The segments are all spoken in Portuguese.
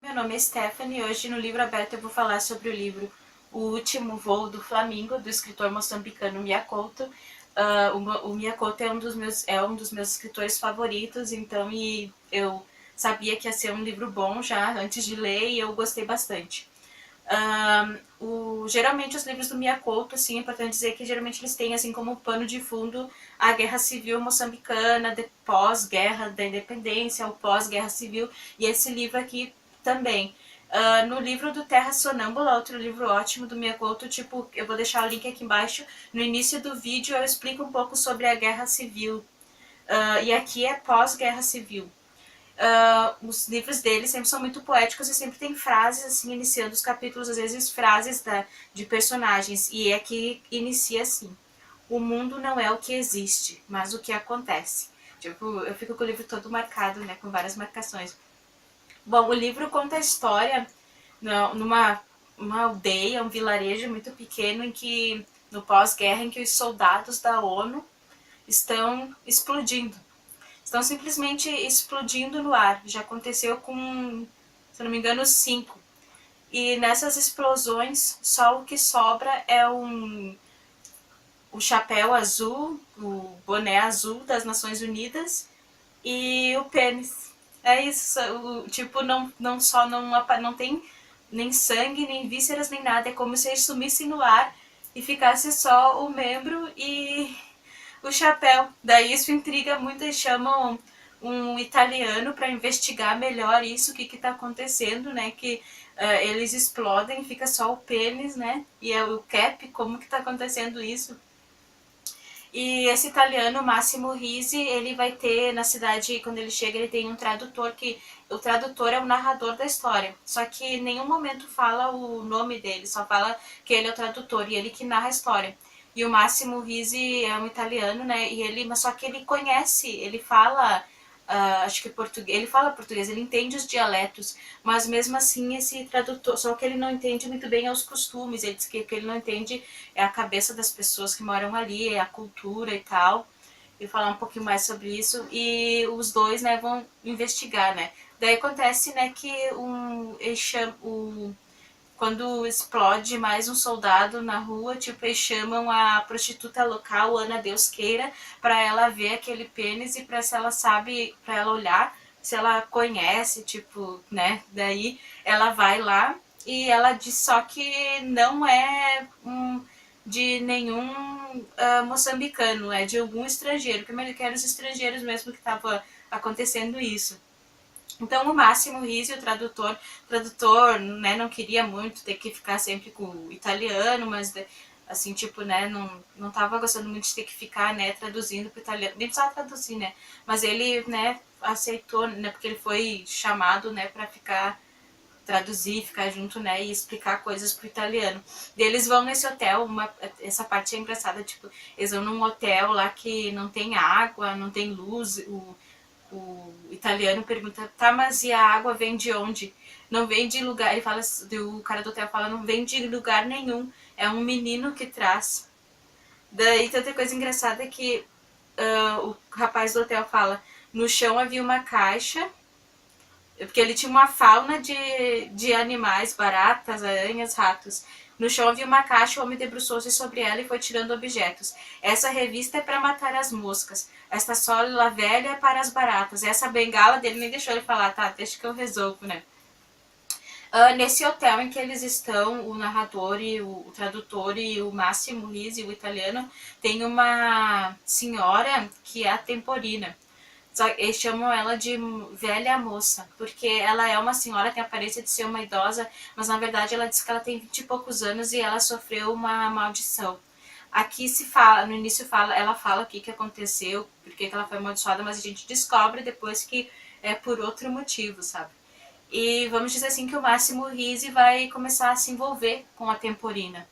Meu nome é Stephanie e hoje no Livro Aberto eu vou falar sobre o livro O Último Voo do Flamingo, do escritor moçambicano Mia Couto. O Mia Couto é um dos meus escritores favoritos, então eu sabia que ia ser um livro bom já antes de ler e eu gostei bastante. Geralmente os livros do Mia Couto, assim, é importante dizer que geralmente eles têm assim como pano de fundo a guerra civil moçambicana, pós-guerra da independência, o pós-guerra civil, e esse livro aqui também. No livro do Terra Sonâmbula, outro livro ótimo do Mia Couto, tipo, eu vou deixar o link aqui embaixo, no início do vídeo eu explico um pouco sobre a guerra civil, e aqui é pós-guerra civil. Os livros dele sempre são muito poéticos e sempre tem frases assim iniciando os capítulos, às vezes frases de personagens, e aqui inicia assim: o mundo não é o que existe, mas o que acontece. Tipo, eu fico com o livro todo marcado, né, com várias marcações. Bom, o livro conta a história numa uma aldeia, um vilarejo muito pequeno em que no pós-guerra em que os soldados da ONU estão explodindo, estão simplesmente explodindo no ar. Já aconteceu com, se não me engano, 5. E nessas explosões, só o que sobra é o chapéu azul, o boné azul das Nações Unidas e o pênis. É isso, tipo, não tem nem sangue, nem vísceras, nem nada. É como se eles sumissem no ar e ficasse só o membro e o chapéu. Daí isso intriga muito, eles chamam um italiano para investigar melhor isso, o que está acontecendo, né? Que eles explodem, fica só o pênis, né? E é o cap, como que está acontecendo isso? E esse italiano, Massimo Risi, ele vai ter na cidade, quando ele chega, ele tem um tradutor que o tradutor é o narrador da história. Só que em nenhum momento fala o nome dele, só fala que ele é o tradutor e ele que narra a história. E o Massimo Risi é um italiano, né? E ele, mas só que ele conhece, ele fala acho que português, ele fala português, ele entende os dialetos, mas mesmo assim esse tradutor, só que ele não entende muito bem os costumes, ele diz que ele não entende é a cabeça das pessoas que moram ali, é a cultura e tal, e falar um pouquinho mais sobre isso, e os dois, né, vão investigar, né. Daí acontece, né, que quando explode mais um soldado na rua, tipo, eles chamam a prostituta local, Ana Deus Queira, para ela ver aquele pênis e para se ela sabe, para ela olhar, se ela conhece, tipo, né? Daí ela vai lá e ela diz só que não é de nenhum moçambicano, é de algum estrangeiro, que que eram os estrangeiros mesmo que estava acontecendo isso. Então o Máximo Risi, o tradutor, né, não queria muito ter que ficar sempre com o italiano, mas assim, tipo, né, não tava gostando muito de ter que ficar, né, traduzindo pro italiano, nem precisava traduzir, né, mas ele, né, aceitou, né, porque ele foi chamado, né, para ficar traduzir, ficar junto, né, e explicar coisas pro italiano. E eles vão nesse hotel, essa parte é engraçada, tipo, eles vão num hotel lá que não tem água, não tem luz, o italiano pergunta, tá, mas e a água vem de onde? Não vem de lugar, ele fala, o cara do hotel fala, não vem de lugar nenhum, é um menino que traz. Daí tanta coisa engraçada que o rapaz do hotel fala, no chão havia uma caixa, porque ele tinha uma fauna de animais, baratas, aranhas, ratos. No chão havia uma caixa, o homem debruçou-se sobre ela e foi tirando objetos. Essa revista é para matar as moscas. Esta sola velha é para as baratas. Essa bengala dele nem deixou ele falar, tá, deixa que eu resolvo, né? Nesse hotel em que eles estão, o narrador e o tradutor e o Massimo Risi, o italiano, tem uma senhora que é a Temporina. Eles chamam ela de velha moça, porque ela é uma senhora, tem a aparência de ser uma idosa, mas na verdade ela diz que ela tem 20 e poucos anos e ela sofreu uma maldição. Aqui se fala, no início ela fala o que aconteceu, porque ela foi amaldiçoada, mas a gente descobre depois que é por outro motivo, sabe? E vamos dizer assim que o Máximo Risi vai começar a se envolver com a Temporina,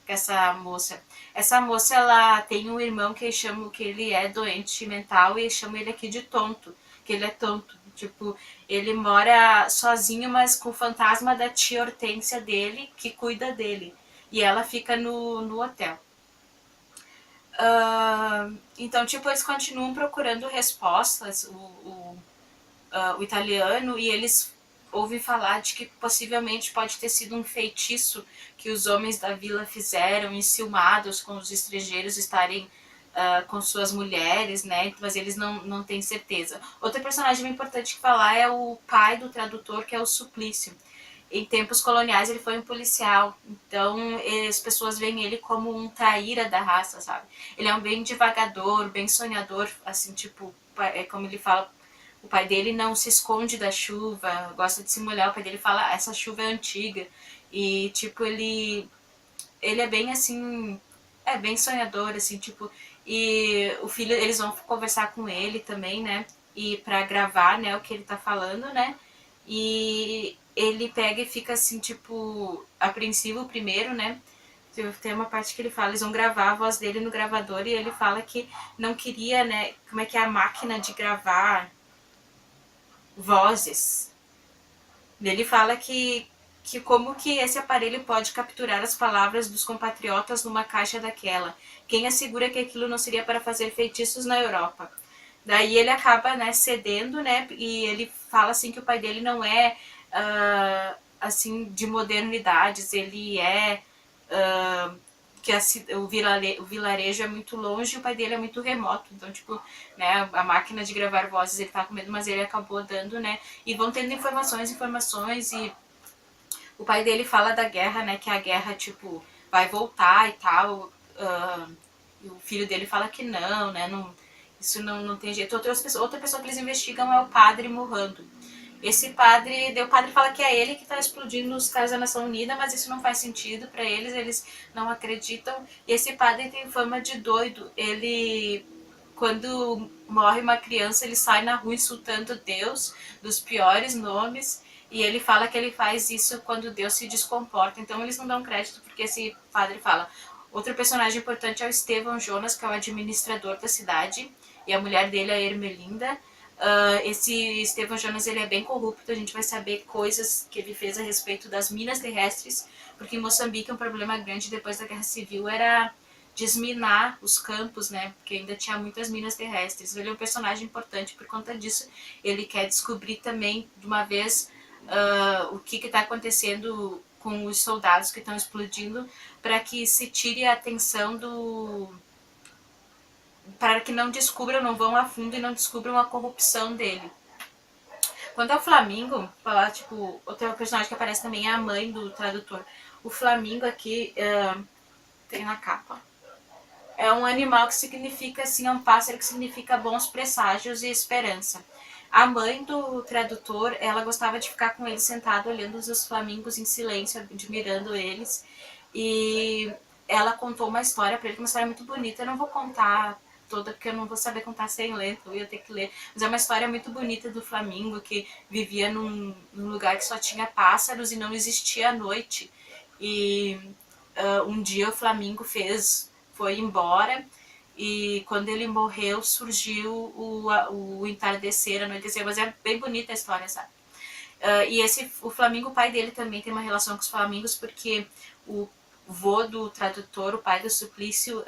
com essa moça. Essa moça, ela tem um irmão que chama que ele é doente mental e chama ele aqui de tonto, que ele é tonto. Tipo, ele mora sozinho, mas com o fantasma da tia Hortência dele, que cuida dele. E ela fica no hotel. Então, tipo, eles continuam procurando respostas, o italiano, e eles ouve falar de que possivelmente pode ter sido um feitiço que os homens da vila fizeram, enciumados com os estrangeiros estarem com suas mulheres, né? Mas eles não têm certeza. Outro personagem importante que falar é o pai do tradutor, que é o Suplício. Em tempos coloniais ele foi um policial, então as pessoas veem ele como um traíra da raça, sabe? Ele é um bem divagador, bem sonhador, assim, tipo, é como ele fala, o pai dele não se esconde da chuva, gosta de se molhar, o pai dele fala, essa chuva é antiga, e tipo, ele é bem assim, é bem sonhador, assim, tipo, e o filho, eles vão conversar com ele também, né, e pra gravar, né, o que ele tá falando, né, e ele pega e fica assim, tipo, apreensivo primeiro, né, tem uma parte que ele fala, eles vão gravar a voz dele no gravador e ele fala que não queria, né, como é que é a máquina de gravar vozes. Ele fala que como que esse aparelho pode capturar as palavras dos compatriotas numa caixa daquela? Quem assegura que aquilo não seria para fazer feitiços na Europa? Daí ele acaba, né, cedendo, né, e ele fala assim que o pai dele não é assim de modernidades, ele é que o vilarejo é muito longe e o pai dele é muito remoto. Então, tipo, né, a máquina de gravar vozes ele tá com medo, mas ele acabou dando, né? E vão tendo informações, e o pai dele fala da guerra, né? Que a guerra, tipo, vai voltar e tal. E o filho dele fala que não, né? Não, isso não tem jeito. Outra pessoa que eles investigam é o padre Murrando. Esse padre, o padre fala que é ele que está explodindo os caras da Nação Unida, mas isso não faz sentido para eles não acreditam. E esse padre tem fama de doido. Ele, quando morre uma criança, ele sai na rua insultando Deus, dos piores nomes, e ele fala que ele faz isso quando Deus se descomporta. Então eles não dão crédito porque esse padre fala. Outro personagem importante é o Estevão Jonas, que é o administrador da cidade, e a mulher dele é a Ermelinda. Esse Estevão Jonas ele é bem corrupto, a gente vai saber coisas que ele fez a respeito das minas terrestres, porque em Moçambique um problema grande depois da Guerra Civil era desminar os campos, né, porque ainda tinha muitas minas terrestres. Ele é um personagem importante por conta disso, ele quer descobrir também de uma vez o que está acontecendo com os soldados que estão explodindo, para que se tire a atenção para que não descubram, não vão a fundo e não descubram a corrupção dele. Quanto ao Flamingo, falar, tipo, outro personagem que aparece também é a mãe do tradutor. O Flamingo aqui, tem na capa. É um animal que significa, assim, é um pássaro que significa bons presságios e esperança. A mãe do tradutor, ela gostava de ficar com ele sentado olhando os flamingos em silêncio, admirando eles. E ela contou uma história para ele, uma história muito bonita. Eu não vou contar toda, porque eu não vou saber contar sem ler, então eu ia ter que ler. Mas é uma história muito bonita do flamingo, que vivia num lugar que só tinha pássaros e não existia a noite. E um dia o flamingo foi embora, e quando ele morreu surgiu o entardecer, anoitecer, mas é bem bonita a história, sabe? E o Flamingo, o pai dele também tem uma relação com os flamingos, porque o vô do tradutor, o pai do Suplício,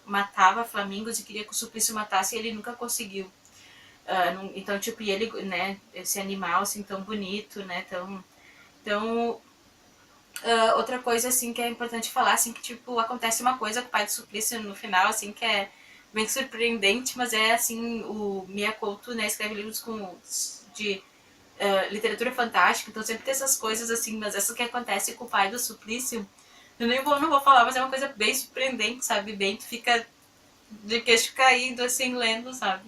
matava flamingos e queria que o Suplício matasse e ele nunca conseguiu. Então, tipo, e ele, né, esse animal assim tão bonito, né, então outra coisa, assim, que é importante falar, assim, que, tipo, acontece uma coisa com o pai do Suplício no final, assim, que é bem surpreendente, mas é, assim, o Mia Couto, né, escreve livros de literatura fantástica, então sempre tem essas coisas, assim, mas essas que acontecem com o pai do Suplício, eu não vou falar, mas é uma coisa bem surpreendente, sabe, bem, tu fica de queixo caído, assim, lendo, sabe.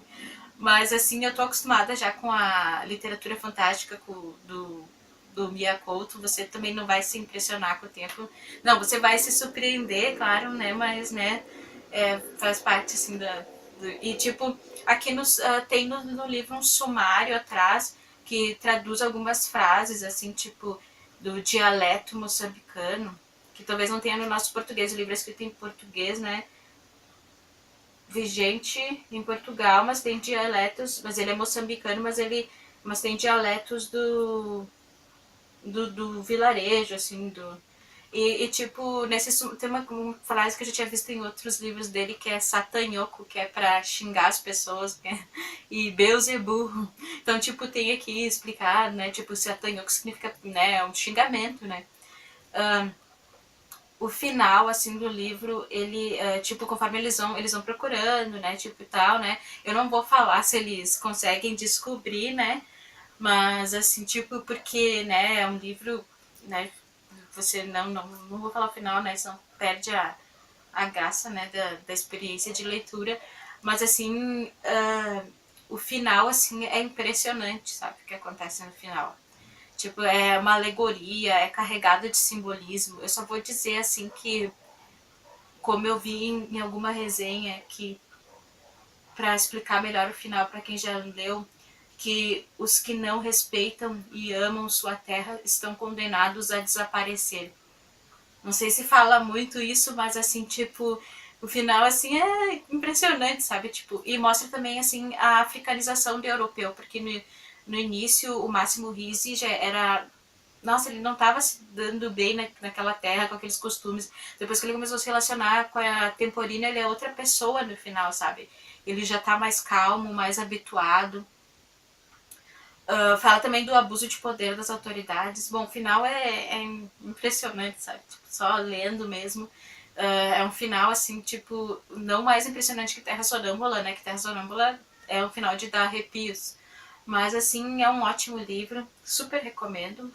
Mas, assim, eu tô acostumada já com a literatura fantástica do Mia Couto, você também não vai se impressionar com o tempo. Não, você vai se surpreender, claro, né? Mas, né, faz parte, assim, e, tipo, aqui tem no livro um sumário atrás que traduz algumas frases, assim, tipo, do dialeto moçambicano, que talvez não tenha no nosso português. O livro é escrito em português, né? Vigente em Portugal, mas tem dialetos, mas ele é moçambicano, mas tem dialetos do vilarejo, assim, Tipo, tem uma frase que eu já tinha visto em outros livros dele, que é satanhoco, que é pra xingar as pessoas, né? E Beelzebub. Então, tipo, tem aqui explicado, né? Tipo, satanhoco significa, né, um xingamento, né? O final, assim, do livro, ele, tipo, conforme eles vão procurando, né, tipo, e tal, né, eu não vou falar se eles conseguem descobrir, né, mas, assim, tipo, porque, né, é um livro, né, você não vou falar o final, né, senão perde a graça, né, da experiência de leitura, mas, assim, o final, assim, é impressionante, sabe, o que acontece no final. Tipo, é uma alegoria, é carregado de simbolismo. Eu só vou dizer, assim, que como eu vi em alguma resenha que para explicar melhor o final para quem já leu, que os que não respeitam e amam sua terra estão condenados a desaparecer. Não sei se fala muito isso, mas assim, tipo, o final assim é impressionante, sabe? Tipo, e mostra também assim a africanização do europeu, porque no início o Máximo Risi já era, nossa, ele não estava se dando bem naquela terra, com aqueles costumes. Depois que ele começou a se relacionar com a Temporina, ele é outra pessoa no final, sabe? Ele já tá mais calmo, mais habituado. Fala também do abuso de poder das autoridades. Bom, o final é impressionante, sabe? Tipo, só lendo mesmo. É um final, assim, tipo, não mais impressionante que Terra Sonâmbula, né? Que Terra Sonâmbula é um final de dar arrepios. Mas, assim, é um ótimo livro. Super recomendo.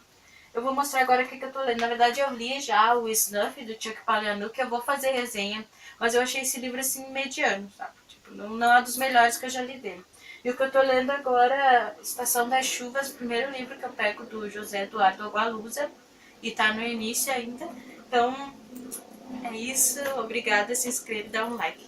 Eu vou mostrar agora o que eu tô lendo. Na verdade, eu li já o Snuff do Chuck Palahniuk, que eu vou fazer resenha. Mas eu achei esse livro, assim, mediano, sabe? Tipo, não é dos melhores que eu já li dele. E o que eu tô lendo agora, Estação das Chuvas, o primeiro livro que eu pego do José Eduardo Agualusa. E tá no início ainda. Então, é isso. Obrigada. Se inscreve e dá um like.